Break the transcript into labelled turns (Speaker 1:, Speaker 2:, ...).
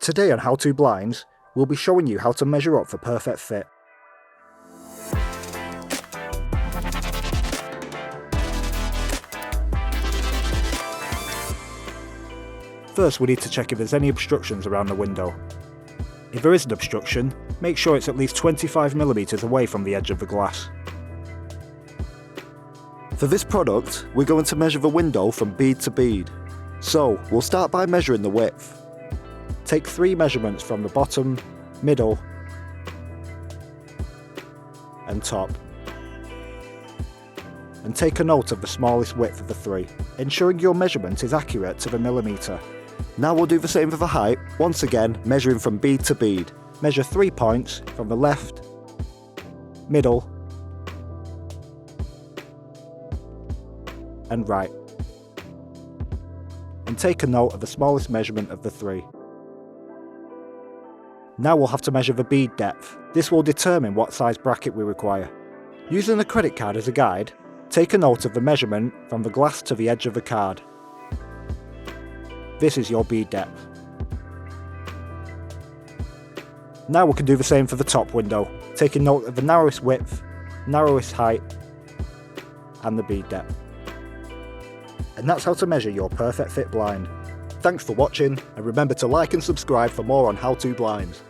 Speaker 1: Today on How To Blinds, we'll be showing you how to measure up for perfect fit. First, we need to check if there's any obstructions around the window. If there is an obstruction, make sure it's at least 25mm away from the edge of the glass. For this product, we're going to measure the window from bead to bead. So, we'll start by measuring the width. Take 3 measurements from the bottom, middle, and top. And take a note of the smallest width of the 3, ensuring your measurement is accurate to the millimetre. Now we'll do the same for the height, once again measuring from bead to bead. Measure 3 points from the left, middle, and right. And take a note of the smallest measurement of the 3. Now we'll have to measure the bead depth. This will determine what size bracket we require. Using a credit card as a guide, take a note of the measurement from the glass to the edge of the card. This is your bead depth. Now we can do the same for the top window, taking note of the narrowest width, narrowest height, and the bead depth. And that's how to measure your perfect fit blind. Thanks for watching, and remember to like and subscribe for more on How To Blinds.